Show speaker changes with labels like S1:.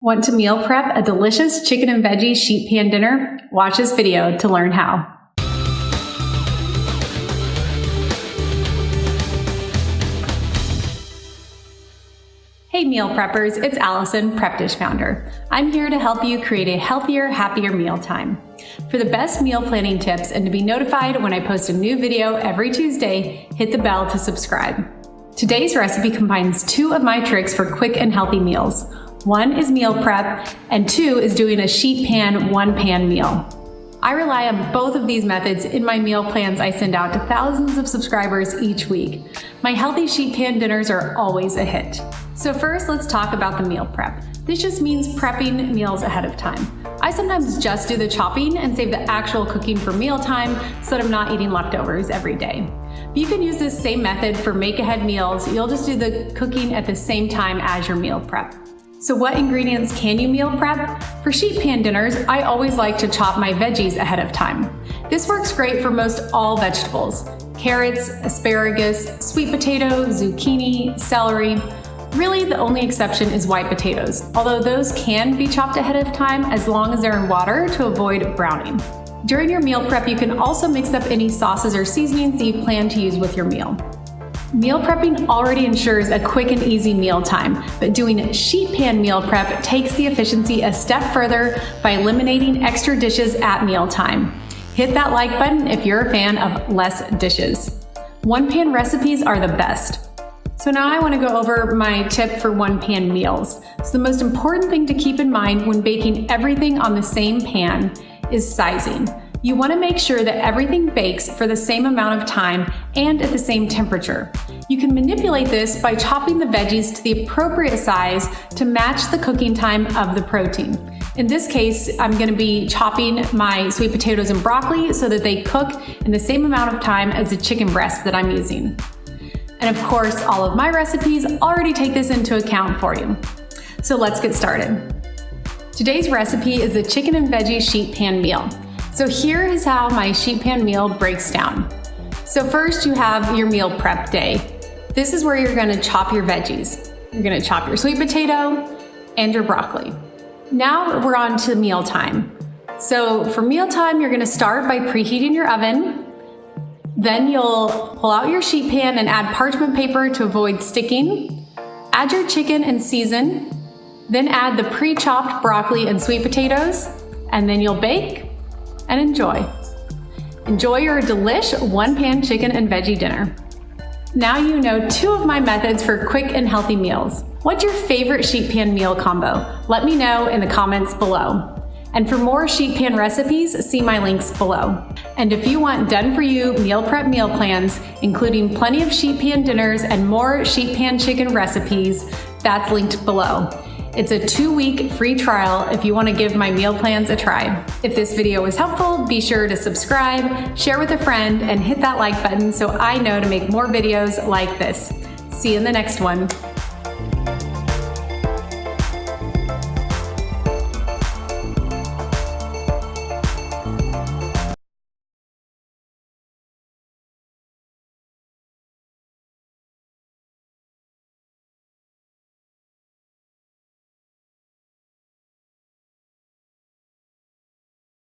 S1: Want to meal prep a delicious chicken and veggie sheet pan dinner? Watch this video to learn how. Hey meal preppers, it's Allison, Prep Dish founder. I'm here to help you create a healthier, happier mealtime. For the best meal planning tips and to be notified when I post a new video every Tuesday, hit the bell to subscribe. Today's recipe combines two of my tricks for quick and healthy meals. One is meal prep, and two is doing a sheet pan, one pan meal. I rely on both of these methods in my meal plans I send out to thousands of subscribers each week. My healthy sheet pan dinners are always a hit. So first, let's talk about the meal prep. This just means prepping meals ahead of time. I sometimes just do the chopping and save the actual cooking for mealtime so that I'm not eating leftovers every day. But you can use this same method for make-ahead meals. You'll just do the cooking at the same time as your meal prep. So what ingredients can you meal prep? For sheet pan dinners, I always like to chop my veggies ahead of time. This works great for most all vegetables: carrots, asparagus, sweet potato, zucchini, celery. Really, the only exception is white potatoes, although those can be chopped ahead of time as long as they're in water to avoid browning. During your meal prep, you can also mix up any sauces or seasonings that you plan to use with your meal. Meal prepping already ensures a quick and easy meal time, but doing sheet pan meal prep takes the efficiency a step further by eliminating extra dishes at mealtime. Hit that like button if you're a fan of less dishes. One pan recipes are the best. So now I want to go over my tip for one pan meals. So the most important thing to keep in mind when baking everything on the same pan is sizing. You want to make sure that everything bakes for the same amount of time and at the same temperature. You can manipulate this by chopping the veggies to the appropriate size to match the cooking time of the protein. In this case, I'm going to be chopping my sweet potatoes and broccoli so that they cook in the same amount of time as the chicken breast that I'm using. And of course, all of my recipes already take this into account for you. So let's get started. Today's recipe is the chicken and veggie sheet pan meal. So here is how my sheet pan meal breaks down. So first you have your meal prep day. This is where you're going to chop your veggies. You're going to chop your sweet potato and your broccoli. Now we're on to mealtime. So for mealtime, you're going to start by preheating your oven. Then you'll pull out your sheet pan and add parchment paper to avoid sticking. Add your chicken and season. Then add the pre-chopped broccoli and sweet potatoes. And then you'll bake and enjoy. Enjoy your DELISH one-pan chicken and veggie dinner. Now you know two of my methods for quick and healthy meals. What's your favorite sheet pan meal combo? Let me know in the comments below. And for more sheet pan recipes, see my links below. And if you want done-for-you meal prep meal plans, including plenty of sheet pan dinners and more sheet pan chicken recipes, that's linked below. It's a 2-week free trial if you want to give my meal plans a try. If this video was helpful, be sure to subscribe, share with a friend, and hit that like button so I know to make more videos like this. See you in the next one.